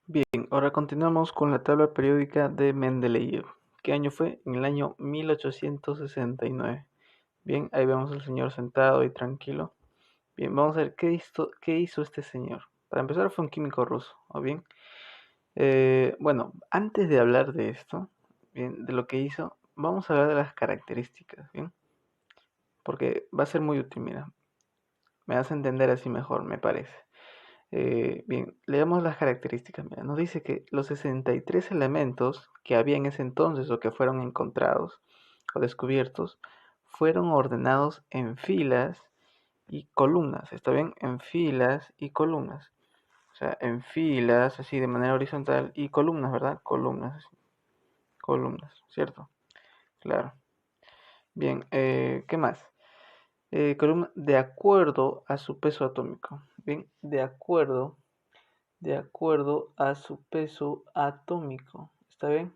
Bien, ahora continuamos con la tabla periódica de Mendeleev. ¿Qué año fue? En el año 1869. Bien, ahí vemos al señor sentado y tranquilo. Bien, vamos a ver qué hizo este señor. Para empezar, fue un químico ruso, ¿o bien? Bueno, antes de hablar de esto, bien, de lo que hizo, vamos a hablar de las características, ¿bien? Porque va a ser muy útil, mira. Me vas a entender así mejor, me parece. Bien, leamos las características. Mira, nos dice que los 63 elementos que había en ese entonces o que fueron encontrados o descubiertos fueron ordenados en filas y columnas. ¿Está bien? En filas y columnas. O sea, en filas, así de manera horizontal y columnas, ¿verdad? Columnas, así, columnas, ¿cierto? Claro. Bien, ¿qué más? Columna de acuerdo a su peso atómico. Bien, de acuerdo a su peso atómico. ¿Está bien?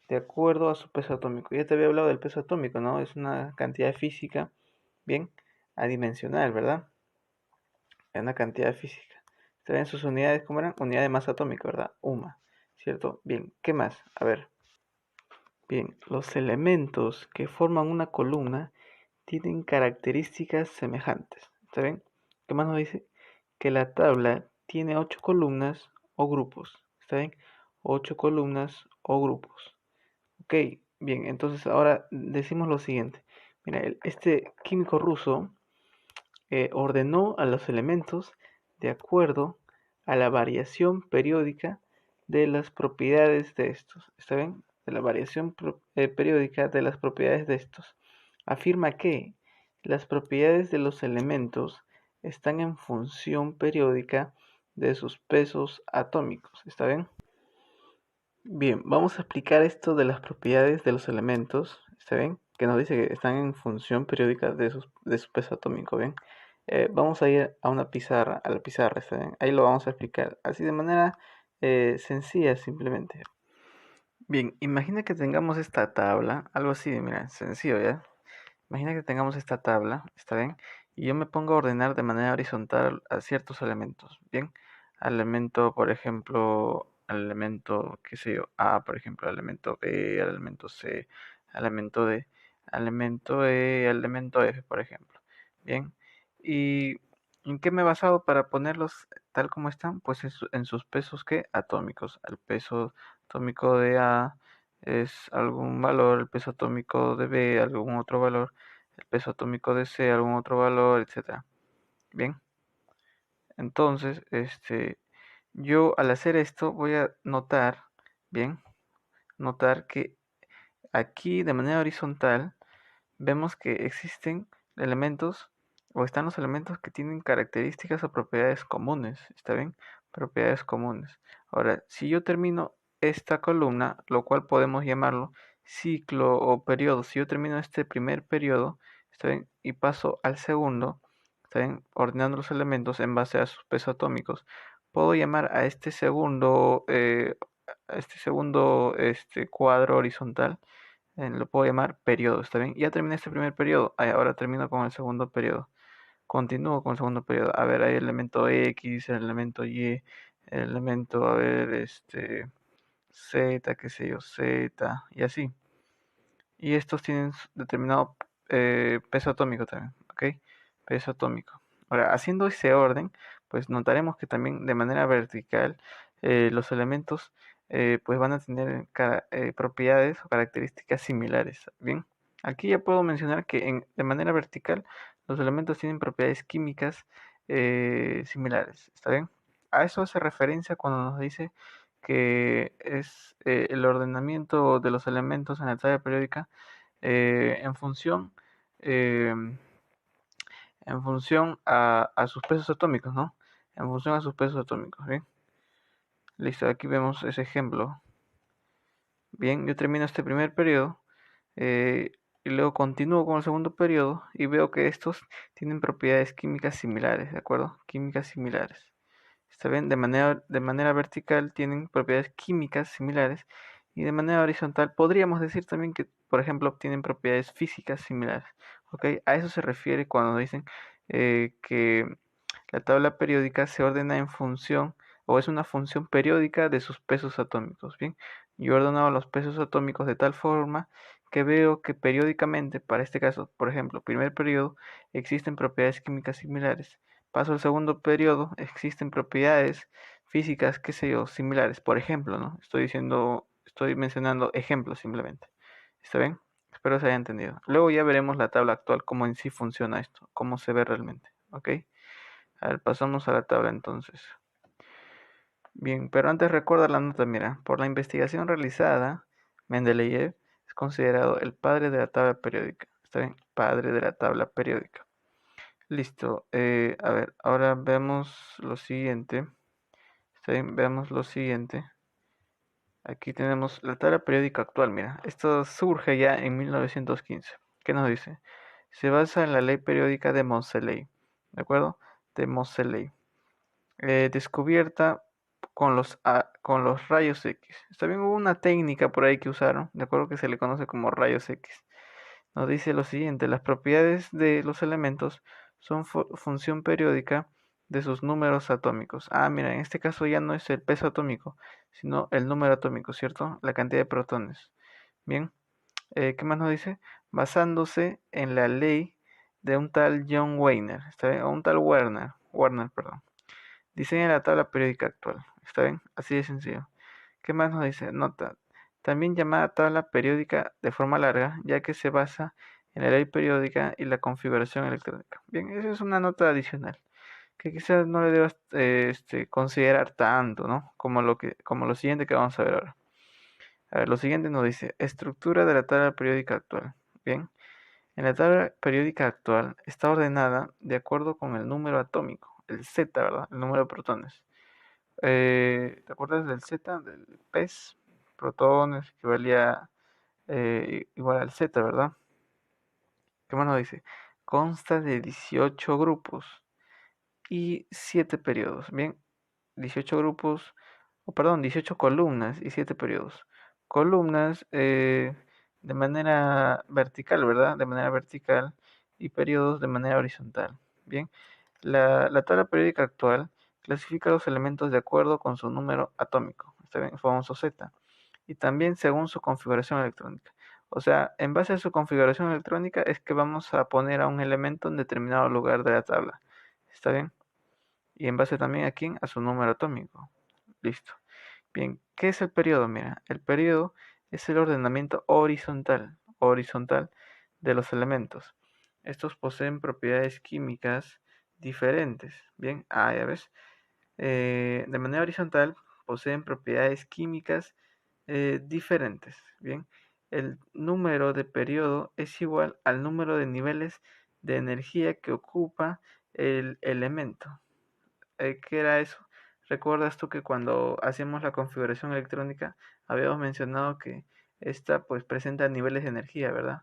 De acuerdo a su peso atómico. Ya te había hablado del peso atómico, ¿no? Es una cantidad física, bien, adimensional, ¿verdad? Es una cantidad física. ¿Está bien? Sus unidades, ¿cómo eran? Unidad de masa atómica, ¿verdad? UMA, ¿cierto? Bien, ¿qué más? A ver. Bien, los elementos que forman una columna tienen características semejantes. ¿Está bien? ¿Qué más nos dice? Que la tabla tiene 8 columnas o grupos. ¿Está bien? 8 columnas o grupos. Ok, bien, entonces ahora decimos lo siguiente. Mira, este químico ruso ordenó a los elementos de acuerdo a la variación periódica de las propiedades de estos. ¿Está bien? De la variación periódica de las propiedades de estos. Afirma que las propiedades de los elementos están en función periódica de sus pesos atómicos. ¿Está bien? Bien, vamos a explicar esto de las propiedades de los elementos. ¿Está bien? Que nos dice que están en función periódica de su peso atómico. ¿Bien? Vamos a ir a una pizarra, a la pizarra. ¿Está bien? Ahí lo vamos a explicar. Así de manera sencilla, simplemente. Bien, imagina que tengamos esta tabla, algo así, mira, sencillo, ¿ya? Imagina que tengamos esta tabla, ¿está bien? Y yo me pongo a ordenar de manera horizontal a ciertos elementos, ¿bien? Al elemento, por ejemplo, al elemento, qué sé yo, A, por ejemplo, al elemento B, al elemento C, al elemento D, al elemento E, al elemento F, por ejemplo, ¿bien? ¿Y en qué me he basado para ponerlos tal como están? Pues en sus pesos, ¿qué? Atómicos. El peso atómico de A es algún valor, el peso atómico de B algún otro valor, el peso atómico de C algún otro valor, etcétera. Bien, entonces, yo al hacer esto voy a notar, bien, notar que aquí de manera horizontal vemos que existen elementos o están los elementos que tienen características o propiedades comunes, ¿está bien? Propiedades comunes. Ahora, si yo termino esta columna, lo cual podemos llamarlo ciclo o periodo, si yo termino este primer periodo, ¿está bien? Y paso al segundo, ¿está bien? Ordenando los elementos en base a sus pesos atómicos, puedo llamar a este segundo cuadro horizontal lo puedo llamar periodo, ¿está bien? Ya terminé este primer periodo, ahora termino con el segundo periodo. Continúo con el segundo periodo. A ver, hay el elemento X, el elemento Y, el elemento, a ver, Z, qué sé yo, Z, y así. Y estos tienen determinado peso atómico también, ¿ok? Peso atómico. Ahora, haciendo ese orden, pues notaremos que también de manera vertical los elementos pues van a tener propiedades o características similares, ¿bien? Aquí ya puedo mencionar que de manera vertical los elementos tienen propiedades químicas similares, ¿está bien? A eso hace referencia cuando nos dice que es el ordenamiento de los elementos en la tabla periódica en función eh, a sus pesos atómicos, ¿no? En función a sus pesos atómicos, ¿bien? Listo, aquí vemos ese ejemplo. Bien, yo termino este primer periodo y luego continúo con el segundo periodo y veo que estos tienen propiedades químicas similares, ¿de acuerdo? Químicas similares. ¿Está bien? De manera vertical tienen propiedades químicas similares y de manera horizontal podríamos decir también que, por ejemplo, obtienen propiedades físicas similares. ¿Ok? A eso se refiere cuando dicen que la tabla periódica se ordena en función o es una función periódica de sus pesos atómicos. Bien, yo he ordenado los pesos atómicos de tal forma que veo que periódicamente, para este caso, por ejemplo, primer periodo, existen propiedades químicas similares. Paso al segundo periodo, existen propiedades físicas, qué sé yo, similares. Por ejemplo, ¿no? Estoy mencionando ejemplos simplemente. ¿Está bien? Espero se haya entendido. Luego ya veremos la tabla actual, cómo en sí funciona esto, cómo se ve realmente. ¿Ok? A ver, pasamos a la tabla entonces. Bien, pero antes recuerda la nota, mira, por la investigación realizada, Mendeleev es considerado el padre de la tabla periódica. ¿Está bien? Padre de la tabla periódica. Listo. A ver, ahora vemos lo siguiente. ¿Está bien? Veamos lo siguiente. Aquí tenemos la tabla periódica actual, mira. Esto surge ya en 1915. ¿Qué nos dice? Se basa en la ley periódica de Moseley. ¿De acuerdo? De Moseley. Descubierta con los rayos X. También hubo una técnica por ahí que usaron, de acuerdo que se le conoce como rayos X. Nos dice lo siguiente, las propiedades de los elementos son función periódica de sus números atómicos. Ah, mira, en este caso ya no es el peso atómico, sino el número atómico, ¿cierto? La cantidad de protones. Bien, ¿qué más nos dice? Basándose en la ley de un tal John Wayner, ¿está bien? O un tal Werner, perdón. Diseña la tabla periódica actual. ¿Está bien? Así de sencillo. ¿Qué más nos dice? Nota. También llamada tabla periódica de forma larga, ya que se basa en la ley periódica y la configuración electrónica. Bien, esa es una nota adicional que quizás no le debas considerar tanto, ¿no? Como lo siguiente que vamos a ver ahora. A ver, lo siguiente nos dice estructura de la tabla periódica actual. Bien, en la tabla periódica actual está ordenada de acuerdo con el número atómico, el Z, ¿verdad? El número de protones. ¿Te acuerdas del Z, del PES? Protones, que valía igual al Z, ¿verdad? ¿Qué más nos dice? Consta de 18 grupos y 7 periodos. Bien, 18 grupos, o perdón, 18 columnas y 7 periodos. Columnas de manera vertical, ¿verdad? De manera vertical y periodos de manera horizontal. Bien, la tabla periódica actual clasifica los elementos de acuerdo con su número atómico, está bien, el famoso Z, y también según su configuración electrónica. O sea, en base a su configuración electrónica es que vamos a poner a un elemento en determinado lugar de la tabla. ¿Está bien? Y en base también a quién, a su número atómico. Listo. Bien, ¿qué es el periodo? Mira, el periodo es el ordenamiento horizontal de los elementos. Estos poseen propiedades químicas diferentes. Bien, ya ves. De manera horizontal poseen propiedades químicas diferentes. Bien, el número de periodo es igual al número de niveles de energía que ocupa el elemento. ¿Qué era eso? ¿Recuerdas tú que cuando hacíamos la configuración electrónica habíamos mencionado que esta pues presenta niveles de energía, ¿verdad?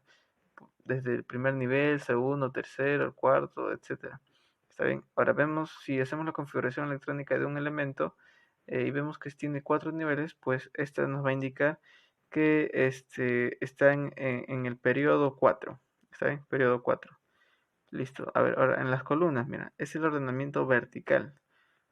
Desde el primer nivel, segundo, tercero, cuarto, etcétera. ¿Está bien? Ahora vemos, si hacemos la configuración electrónica de un elemento y vemos que tiene 4 niveles, pues esta nos va a indicar que está en el periodo 4. ¿Está bien? Periodo 4. Listo. A ver, ahora en las columnas, mira, es el ordenamiento vertical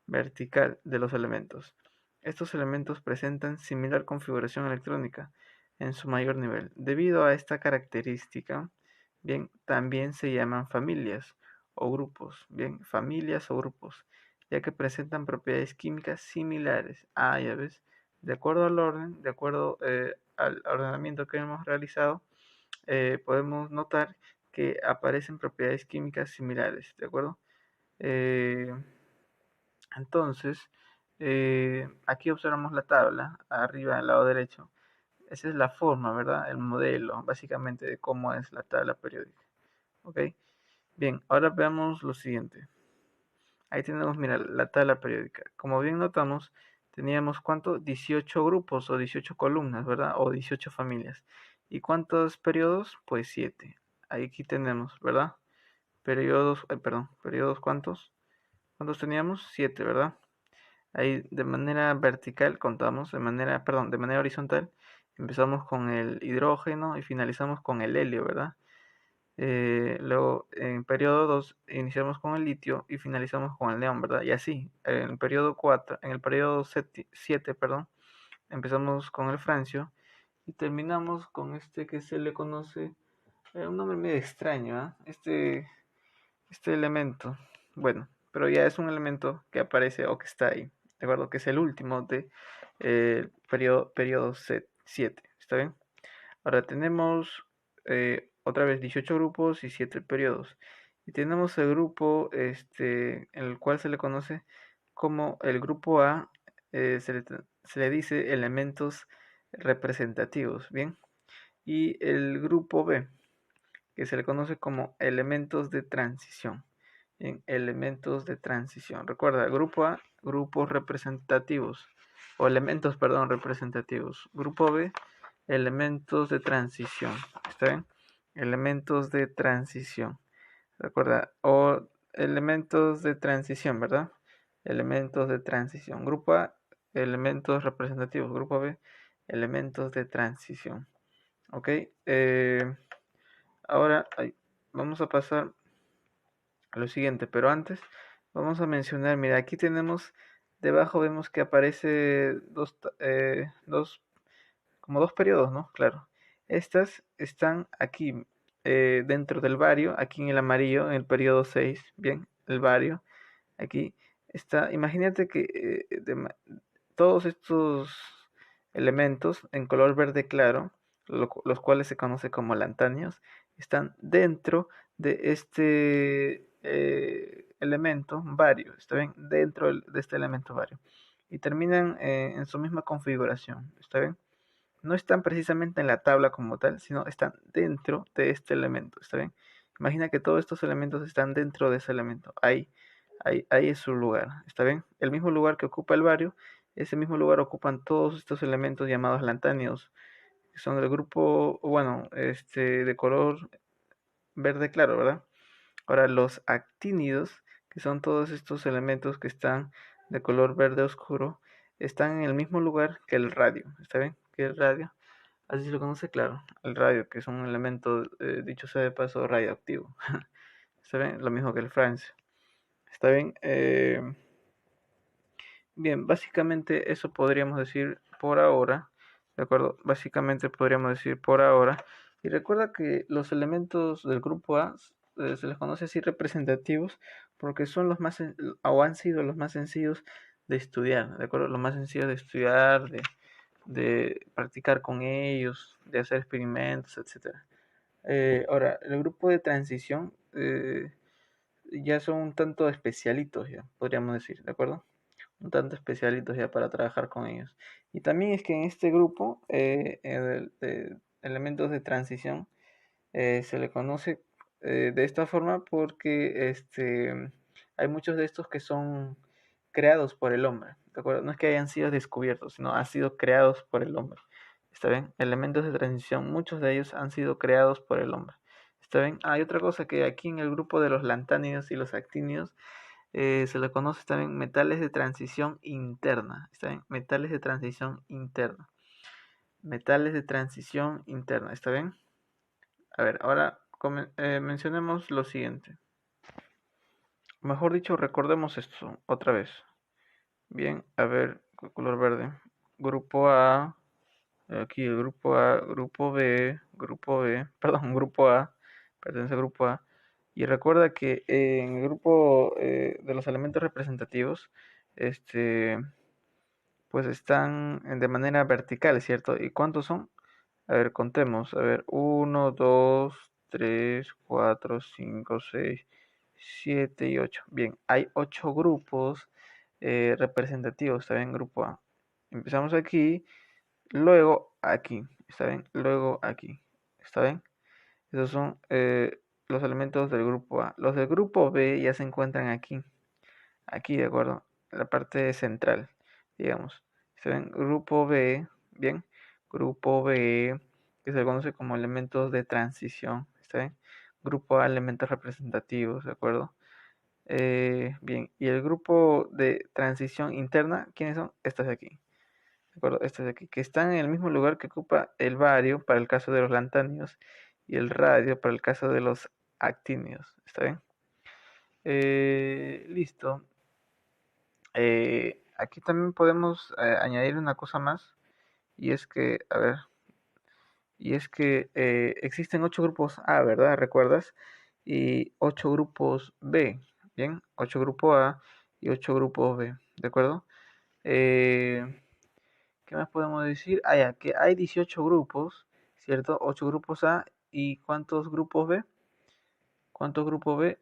de los elementos. Estos elementos presentan similar configuración electrónica en su mayor nivel. Debido a esta característica, bien, también se llaman familias o grupos, bien, familias o grupos, ya que presentan propiedades químicas similares. Ya ves, de acuerdo al orden, de acuerdo al ordenamiento que hemos realizado, podemos notar que aparecen propiedades químicas similares, ¿de acuerdo? Entonces, aquí observamos la tabla, arriba al lado derecho. Esa es la forma, ¿verdad? El modelo, básicamente, de cómo es la tabla periódica. ¿Ok? Bien, ahora veamos lo siguiente. Ahí tenemos, mira, la tabla periódica. Como bien notamos, teníamos, ¿cuánto? 18 grupos o 18 columnas, ¿verdad? O 18 familias. ¿Y cuántos periodos? Pues 7. Aquí tenemos, ¿verdad? Periodos, perdón, periodos, ¿cuántos? ¿Cuántos teníamos? 7, ¿verdad? Ahí de manera vertical contamos, de manera horizontal, empezamos con el hidrógeno y finalizamos con el helio, ¿verdad? Luego en periodo 2 iniciamos con el litio y finalizamos con el neón, ¿verdad? Y así, en el periodo 4, en el periodo 7, perdón, empezamos con el francio y terminamos con este que se le conoce, un nombre medio extraño, ¿ah? Este elemento, bueno, pero ya es un elemento que aparece o que está ahí, ¿de acuerdo? Que es el último de periodo 7, ¿está bien? Ahora tenemos otra vez 18 grupos y 7 periodos. Y tenemos el grupo en el cual se le conoce como el grupo A, se le dice elementos representativos, ¿bien? Y el grupo B, que se le conoce como elementos de transición. En elementos de transición. Recuerda, grupo A, grupos representativos, o elementos, perdón, representativos. Grupo B, elementos de transición. ¿Está bien? Elementos de transición. Recuerda, o elementos de transición, ¿verdad? Elementos de transición. Grupo A, elementos representativos. Grupo B, elementos de transición. ¿Ok? Ahora vamos a pasar a lo siguiente, pero antes vamos a mencionar, mira, aquí tenemos, debajo vemos que aparece como dos periodos, ¿no? Claro. Estas están aquí, dentro del bario, aquí en el amarillo, en el periodo 6, bien, el bario, aquí está, imagínate que todos estos elementos en color verde claro, los cuales se conoce como lantáneos, están dentro de este elemento bario, ¿está bien? Dentro de este elemento bario. Y terminan en su misma configuración, ¿está bien? No están precisamente en la tabla como tal, sino están dentro de este elemento, ¿está bien? Imagina que todos estos elementos están dentro de ese elemento. Ahí es su lugar, ¿está bien? El mismo lugar que ocupa el bario, ese mismo lugar ocupan todos estos elementos llamados lantáneos, que son del grupo, bueno, de color verde claro, ¿verdad? Ahora los actínidos, que son todos estos elementos que están de color verde oscuro, están en el mismo lugar que el radio, ¿está bien? Que el radio, así se lo conoce, claro, el radio, que es un elemento, dicho sea de paso, radioactivo, ¿está bien? Lo mismo que el francio, ¿está bien? Bien, básicamente eso podríamos decir por ahora, ¿de acuerdo? Básicamente podríamos decir por ahora. Y recuerda que los elementos del grupo A se les conoce así representativos porque son los más, o han sido los más sencillos de estudiar, ¿de acuerdo? Los más sencillos de estudiar, de practicar con ellos, de hacer experimentos, etcétera. Ahora, el grupo de transición ya son un tanto especialitos, ya podríamos decir, ¿de acuerdo? Un tanto especialitos ya para trabajar con ellos. Y también es que en este grupo de elementos de transición se le conoce de esta forma porque hay muchos de estos que son creados por el hombre, ¿de acuerdo? No es que hayan sido descubiertos, sino han sido creados por el hombre. ¿Está bien? Elementos de transición, muchos de ellos han sido creados por el hombre. ¿Está bien? Hay otra cosa que aquí en el grupo de los lantánidos y los actínidos se le conoce también metales de transición interna. ¿Está bien? Metales de transición interna. Metales de transición interna. ¿Está bien? A ver, ahora mencionemos lo siguiente. Mejor dicho, recordemos esto otra vez. Bien, a ver, color verde. Grupo A. Aquí el grupo A, grupo B, perdón, grupo A, pertenece al grupo A. Y recuerda que en el grupo de los elementos representativos, pues están de manera vertical, ¿cierto? ¿Y cuántos son? A ver, contemos. A ver, uno, 2, 3, 4, 5, 6, 7 y 8. Bien, hay 8 grupos representativos, ¿está bien? Grupo A. Empezamos aquí, luego aquí, ¿está bien? Luego aquí, ¿está bien? Esos son los elementos del grupo A. Los del grupo B ya se encuentran aquí, ¿de acuerdo? En la parte central, digamos. ¿Está bien? Grupo B, bien. Grupo B, que se conoce como elementos de transición, ¿está bien? Grupo A, elementos representativos, ¿de acuerdo? Bien, y el grupo de transición interna, ¿quiénes son? Estas de aquí, ¿de acuerdo? Estas de aquí, que están en el mismo lugar que ocupa el bario para el caso de los lantáneos y el radio para el caso de los actínidos. ¿Está bien? Listo. Aquí también podemos añadir una cosa más, y es que, a ver, existen 8 grupos A, ¿verdad? ¿Recuerdas? Y 8 grupos B, ¿bien? 8 grupos A y 8 grupos B, ¿de acuerdo? ¿Qué más podemos decir? Ah, ya, que hay 18 grupos, ¿cierto? 8 grupos A y ¿cuántos grupos B? ¿Cuántos grupos B?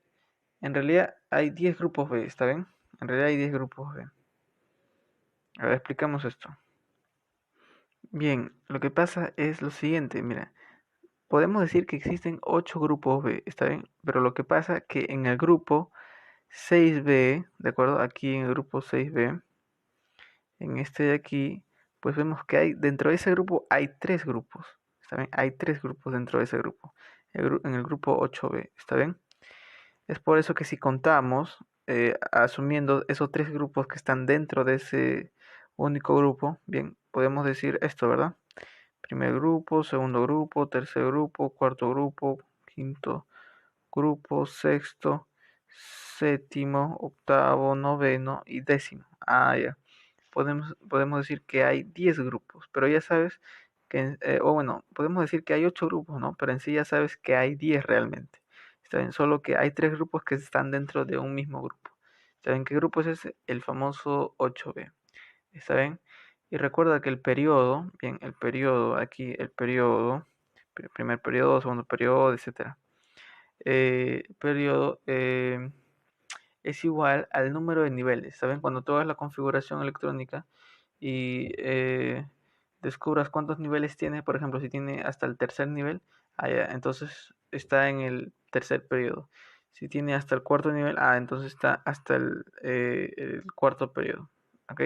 En realidad hay 10 grupos B, ¿está bien? En realidad hay 10 grupos B. A ver, explicamos esto. Bien, lo que pasa es lo siguiente, mira, podemos decir que existen 8 grupos B, ¿está bien? Pero lo que pasa es que en el grupo 6B, ¿de acuerdo? Aquí en el grupo 6B, en este de aquí, pues vemos que hay, dentro de ese grupo hay 3 grupos, ¿está bien? Hay 3 grupos dentro de ese grupo, en el grupo 8B, ¿está bien? Es por eso que si contamos, asumiendo esos 3 grupos que están dentro de ese único grupo, bien, podemos decir esto, ¿verdad? Primer grupo, segundo grupo, tercer grupo, cuarto grupo, quinto grupo, sexto, séptimo, octavo, noveno y décimo. Ah, ya. Podemos decir que hay 10 grupos, pero ya sabes que, o bueno, podemos decir que hay 8 grupos, ¿no? Pero en sí ya sabes que hay 10 realmente. Está bien, solo que hay 3 grupos que están dentro de un mismo grupo. ¿Saben qué grupo es ese? El famoso 8B. ¿Está bien? Y recuerda que el periodo, bien, el periodo, aquí el periodo, primer periodo, segundo periodo, etcétera. Periodo es igual al número de niveles. ¿Saben? Cuando tú hagas la configuración electrónica y descubras cuántos niveles tiene, por ejemplo, si tiene hasta el tercer nivel, entonces está en el tercer periodo. Si tiene hasta el cuarto nivel, entonces está hasta el cuarto periodo. ¿Ok?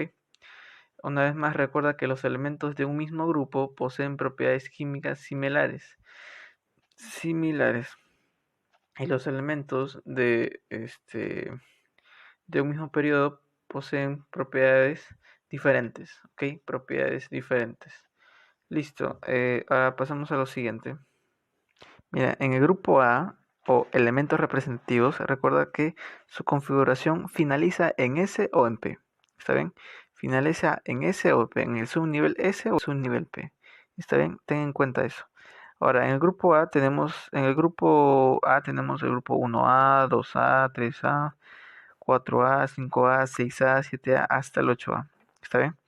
Una vez más, recuerda que los elementos de un mismo grupo poseen propiedades químicas similares. Y los elementos de un mismo periodo poseen propiedades diferentes. ¿Ok? Propiedades diferentes. Listo. Ahora pasamos a lo siguiente. Mira, en el grupo A o elementos representativos, recuerda que su configuración finaliza en S o en P. ¿Está bien? Finaliza en S o P, en el subnivel S o subnivel P. ¿Está bien? Ten en cuenta eso. Ahora, en el grupo A tenemos el grupo 1A, 2A, 3A, 4A, 5A, 6A, 7A hasta el 8A. ¿Está bien?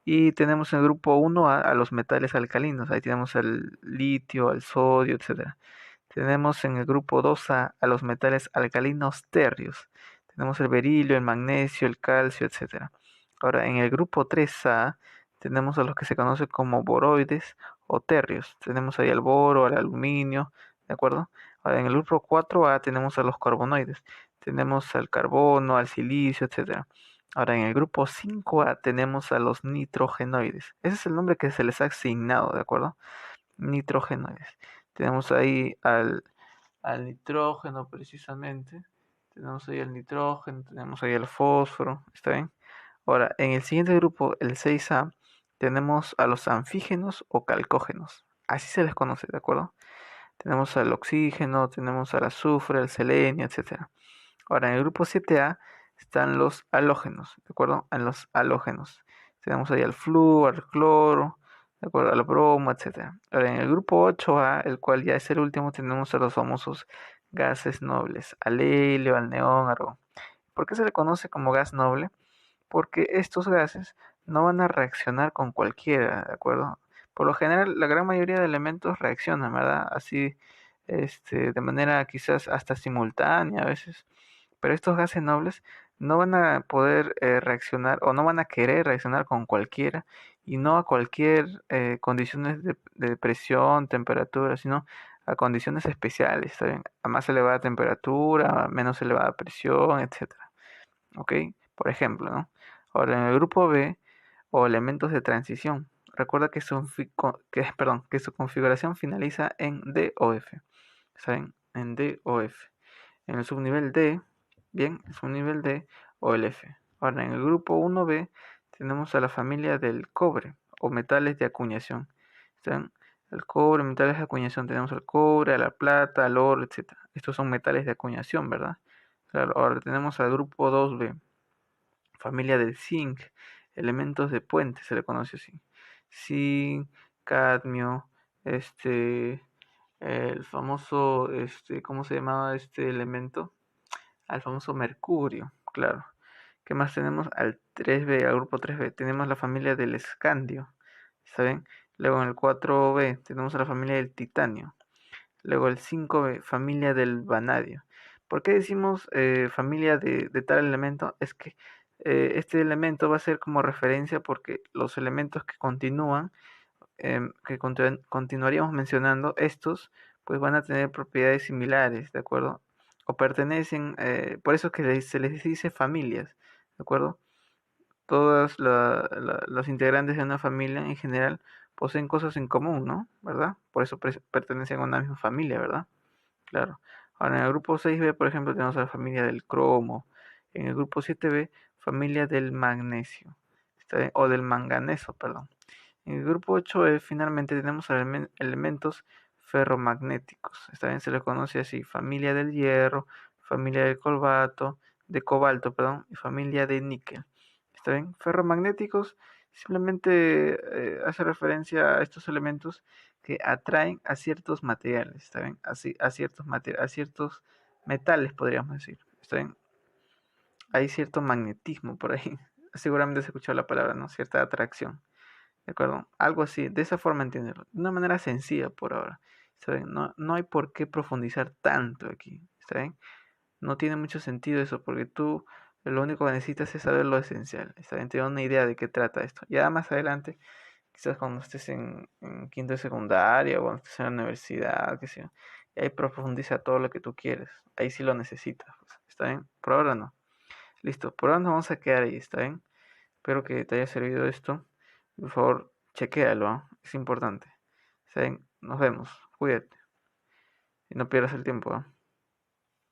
Y tenemos en el grupo 1 a los metales alcalinos. Ahí tenemos el litio, el sodio, etcétera. Tenemos en el grupo 2A a los metales alcalinos tercios. Tenemos el berilio, el magnesio, el calcio, etcétera. Ahora, en el grupo 3A tenemos a los que se conocen como boroides o tercios. Tenemos ahí el boro, el aluminio, ¿de acuerdo? Ahora, en el grupo 4A tenemos a los carbonoides. Tenemos al carbono, al silicio, etcétera. Ahora, en el grupo 5A tenemos a los nitrogenoides. Ese es el nombre que se les ha asignado, ¿de acuerdo? Nitrogenoides. Tenemos ahí al nitrógeno precisamente. Tenemos ahí el nitrógeno, tenemos ahí el fósforo, ¿está bien? Ahora, en el siguiente grupo, el 6A, tenemos a los anfígenos o calcógenos. Así se les conoce, ¿de acuerdo? Tenemos al oxígeno, tenemos al azufre, al selenio, etcétera. Ahora, en el grupo 7A están los halógenos, ¿de acuerdo? En los halógenos. Tenemos ahí al flúor, al cloro, ¿de acuerdo? Al bromo, etcétera. Ahora, en el grupo 8A, el cual ya es el último, tenemos a los famosos gases nobles, al helio, al neón, argón. ¿Por qué se le conoce como gas noble? Porque estos gases no van a reaccionar con cualquiera, ¿de acuerdo? Por lo general, la gran mayoría de elementos reaccionan, ¿verdad? Así, de manera quizás hasta simultánea a veces, pero estos gases nobles no van a poder reaccionar o no van a querer reaccionar con cualquiera y no a cualquier condiciones de presión, temperatura, sino a condiciones especiales, ¿está bien? A más elevada temperatura, a menos elevada presión, etcétera. ¿Ok? Por ejemplo, ¿no? Ahora, en el grupo B o elementos de transición, recuerda que su configuración finaliza en D o F. ¿Saben? En D o F. En el subnivel D, bien, el subnivel D o el F. Ahora, en el grupo 1B tenemos a la familia del cobre o metales de acuñación. ¿Saben? El cobre, metales de acuñación, tenemos el cobre, la plata, el oro, etcétera. Estos son metales de acuñación, ¿verdad? Claro, ahora tenemos al grupo 2B, familia del zinc, elementos de puente, se le conoce así. Zinc, cadmio, el famoso, ¿cómo se llamaba este elemento? Al famoso mercurio, claro. ¿Qué más tenemos? Al 3B, al grupo 3B, tenemos la familia del escandio, ¿está bien? Luego en el 4B tenemos a la familia del titanio. Luego el 5B, familia del vanadio. ¿Por qué decimos familia de tal elemento? Es que este elemento va a ser como referencia porque los elementos que continúan, que continuaríamos mencionando, estos pues van a tener propiedades similares, ¿de acuerdo? O pertenecen, por eso que se les dice familias, ¿de acuerdo? Todos los integrantes de una familia en general poseen cosas en común, ¿no? ¿Verdad? Por eso pertenecen a una misma familia, ¿verdad? Claro. Ahora, en el grupo 6B, por ejemplo, tenemos a la familia del cromo. En el grupo 7B, familia del magnesio. ¿Está bien? O del manganeso, perdón. En el grupo 8E, finalmente, tenemos elementos ferromagnéticos. ¿Está bien? Se les conoce así. Familia del hierro, familia del cobalto, perdón, y familia de níquel. ¿Está bien? Ferromagnéticos simplemente hace referencia a estos elementos que atraen a ciertos materiales, ¿está bien? Así, a ciertos metales, podríamos decir, ¿está bien? Hay cierto magnetismo por ahí. Seguramente has escuchado la palabra, ¿no? Cierta atracción, ¿de acuerdo? Algo así, de esa forma entenderlo. De una manera sencilla por ahora, ¿está bien? No hay por qué profundizar tanto aquí, ¿está bien? No tiene mucho sentido eso, porque tú lo único que necesitas es saber lo esencial, ¿está bien? Tener una idea de qué trata esto. Ya más adelante, quizás cuando estés en quinto de secundaria o cuando estés en la universidad, qué sé yo, y ahí profundiza todo lo que tú quieres. Ahí sí lo necesitas, pues, ¿está bien? Por ahora no. Listo, por ahora nos vamos a quedar ahí, ¿está bien? Espero que te haya servido esto. Por favor, chequéalo, ¿ah? Es importante. ¿Está bien? Nos vemos. Cuídate. Y no pierdas el tiempo, ¿ah?